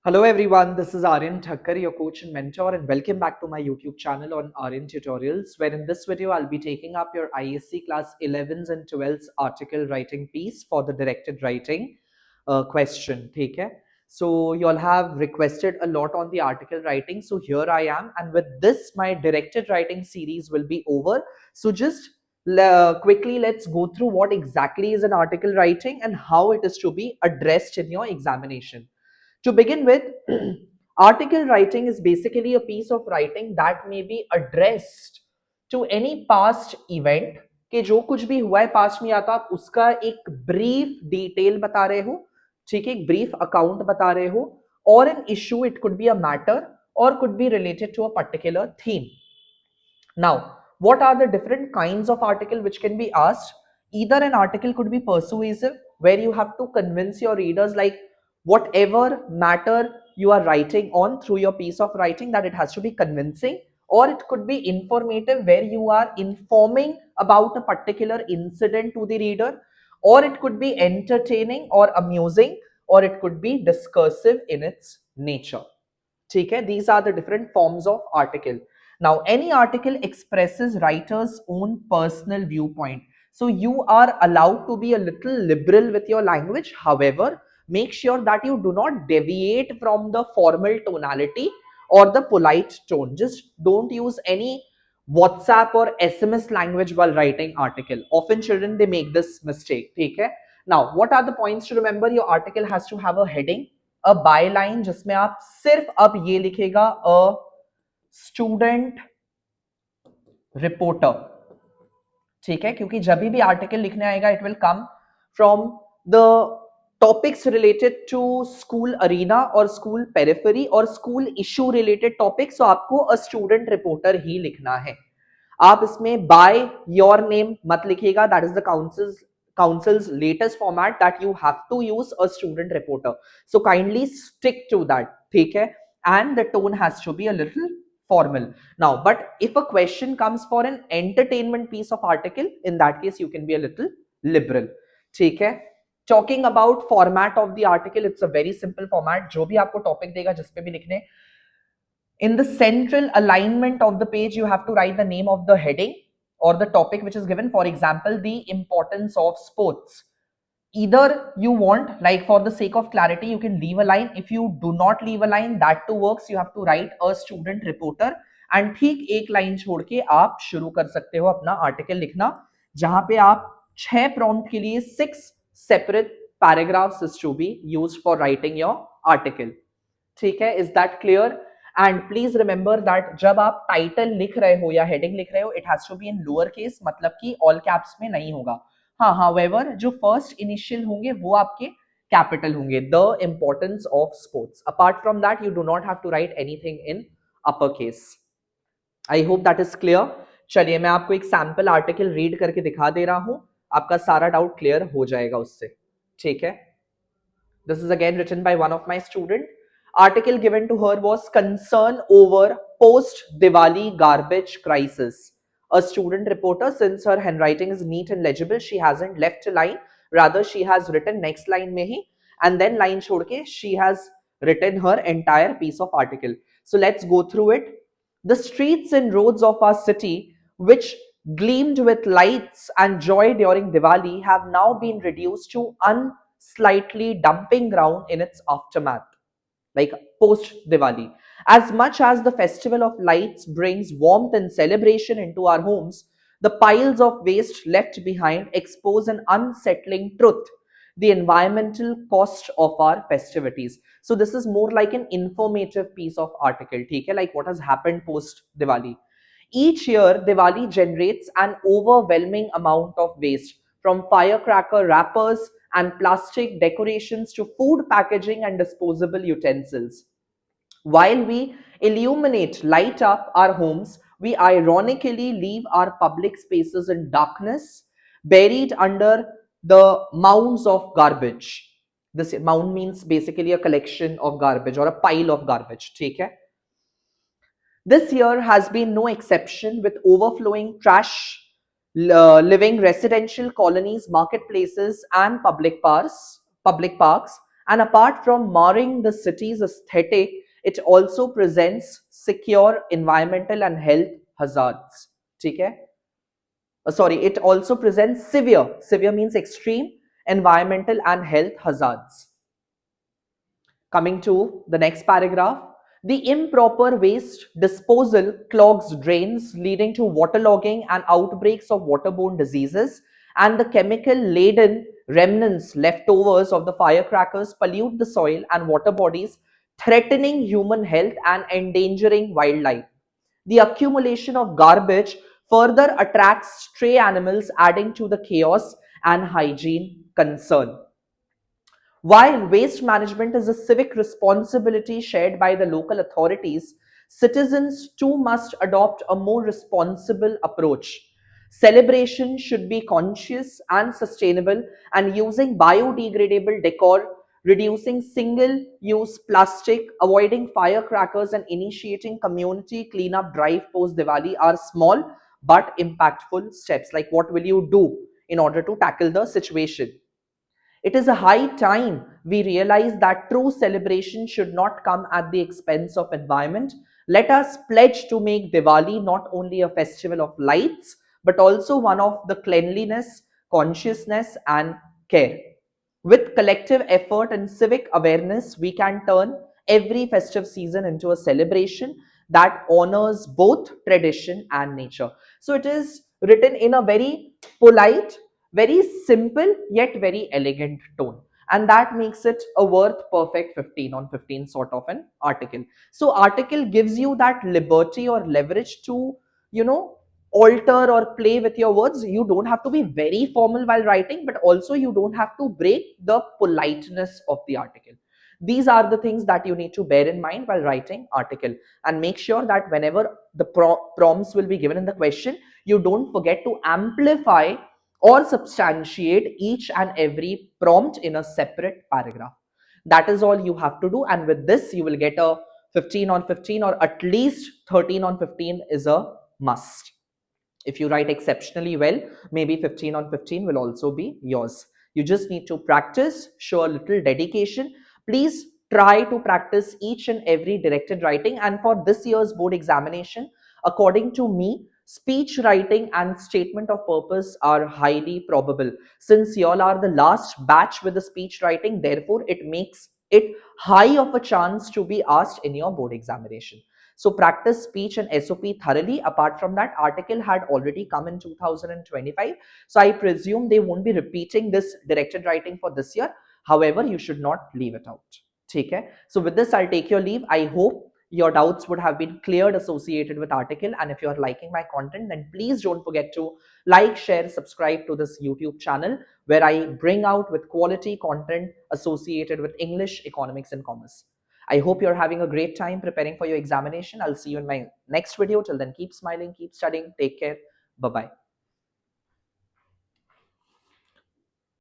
Hello everyone, this is Aryan Thakkar, your coach and mentor, and welcome back to my YouTube channel on Aryan Tutorials, where in this video I'll be taking up your ISC class 11s and 12s article writing piece for the directed writing question. Okay? So you all have requested a lot on the article writing, so here I am, and with this my directed writing series will be over. So just quickly let's go through what exactly is an article writing and how it is to be addressed in your examination. To begin with, article writing is basically a piece of writing that may be addressed to any past event कि जो कुछ भी हुआ है past में या तो आप उसका एक ब्रीफ डिटेल बता रहे हो, ठीक है, एक ब्रीफ अकाउंट बता रहे हो, और an issue, it could be a matter or could be related to a particular theme. Now, what are the different kinds of article which can be asked? Either an article could be persuasive, where you have to convince your readers, like whatever matter you are writing on through your piece of writing, that it has to be convincing. Or it could be informative, where you are informing about a particular incident to the reader. Or it could be entertaining or amusing, or it could be discursive in its nature. ठीक है, these are the different forms of article. Now any article expresses writer's own personal viewpoint, so you are allowed to be a little liberal with your language. However, make sure that you do not deviate from the formal tonality or the polite tone. Just don't use any WhatsApp or SMS language while writing article. Often children, they make this mistake. ठीक है. Now what are the points to remember? Your article has to have a heading, a by line जिसमें आप सिर्फ अब ये लिखेगा a student reporter, ठीक है, क्योंकि जब भी आर्टिकल लिखने आएगा it will come from the topics related to school arena और स्कूल पेरिफेरी और स्कूल इशू रिलेटेड टॉपिक्स, तो आपको अ स्टूडेंट रिपोर्टर ही लिखना है. आप इसमें बाय योर नेम मत लिखिएगा, that is the council's latest format that you have to use a student reporter, so kindly stick to that. ठीक है, and the tone has to be a little formal. Now, but if a question comes for an entertainment piece of article, in that case you can be a little liberal. ठीक है. Talking about format of the article, it's a very simple format. जो भी आपको topic देगा जिस पे भी लिखने, in the central alignment of the page you have to write the name of the heading or the topic which is given. For example, the importance of sports. Either you want, like for the sake of clarity, you can leave a line. If you do not leave a line, that too works. You have to write a student reporter and ठीक एक line छोड़ के आप शुरू कर सकते हो अपना आर्टिकल लिखना, जहां पे आप 6 प्रॉम्प्ट के लिए 6 separate paragraphs is to be used for writing your article. ठीक है, is that clear? And please remember that जब आप टाइटल लिख रहे हो या हेडिंग लिख रहे हो, it has to be in lower case, मतलब कि ऑल कैप्स में नहीं होगा. हाँ, however जो फर्स्ट इनिशियल होंगे वो आपके कैपिटल होंगे. The importance of sports. Apart from that you do not have to write anything in upper case. I hope that is clear. चलिए मैं आपको एक सैंपल आर्टिकल रीड करके दिखा दे रहा हूं, आपका सारा डाउट क्लियर हो जाएगा उससे. ठीक है. This is again written by one of my student. Article given to her was concern over post-Diwali garbage crisis. A student reporter, since her handwriting is neat and legible, she hasn't left a line. Rather, she has written next line mein hi, and then line chhod ke she has written her entire piece of article. So let's go through it. The streets and roads of our city, which gleamed with lights and joy during Diwali, have now been reduced to slightly dumping ground in its aftermath, like post Diwali. As much as the festival of lights brings warmth and celebration into our homes, the piles of waste left behind expose an unsettling truth: the environmental cost of our festivities. So this is more like an informative piece of article, ठीक है, like what has happened post Diwali. Each year, Diwali generates an overwhelming amount of waste, from firecracker wrappers and plastic decorations to food packaging and disposable utensils. While we illuminate, light up our homes, we ironically leave our public spaces in darkness, buried under the mounds of garbage. This mound means basically a collection of garbage or a pile of garbage. ठीक है? This year has been no exception, with overflowing trash living residential colonies, marketplaces, and public parks, And apart from marring the city's aesthetic, it also presents secure environmental and health hazards. Okay? Sorry, it also presents severe means extreme environmental and health hazards. Coming to the next paragraph, the improper waste disposal clogs drains, leading to waterlogging and outbreaks of waterborne diseases, and the chemical laden remnants, leftovers of the firecrackers, pollute the soil and water bodies, threatening human health and endangering wildlife. The accumulation of garbage further attracts stray animals, adding to the chaos and hygiene concern. While waste management is a civic responsibility shared by the local authorities, citizens too must adopt a more responsible approach. Celebration should be conscious and sustainable, and using biodegradable decor, reducing single use plastic, avoiding firecrackers, and initiating community cleanup drive post Diwali are small but impactful steps. Like, what will you do in order to tackle the situation? It is a high time we realize that true celebration should not come at the expense of environment. Let us pledge to make Diwali not only a festival of lights, but also one of the cleanliness, consciousness, and care. With collective effort and civic awareness, we can turn every festive season into a celebration that honors both tradition and nature. So it is written in a very polite, very simple, yet very elegant tone. And that makes it a worth perfect 15 on 15 sort of an article. So article gives you that liberty or leverage to, you know, alter or play with your words. You don't have to be very formal while writing, but also you don't have to break the politeness of the article. These are the things that you need to bear in mind while writing article, and make sure that whenever the prompts will be given in the question, you don't forget to amplify or substantiate each and every prompt in a separate paragraph. That is all you have to do, and with this you will get a 15 on 15, or at least 13 on 15 is a must. If you write exceptionally well, maybe 15 on 15 will also be yours. You just need to practice, show a little dedication. Please try to practice each and every directed writing. And for this year's board examination, according to me, speech writing and statement of purpose are highly probable. Since y'all are the last batch with the speech writing, therefore it makes it high of a chance to be asked in your board examination. So practice speech and SOP thoroughly. Apart from that, article had already come in 2025. So I presume they won't be repeating this directed writing for this year. However, you should not leave it out. Okay. So with this, I'll take your leave. I hope your doubts would have been cleared associated with article. And if you're liking my content, then please don't forget to like, share, subscribe to this YouTube channel, where I bring out with quality content associated with English, economics, and commerce. I hope you're having a great time preparing for your examination. I'll see you in my next video. Till then, keep smiling, keep studying. Take care. Bye-bye.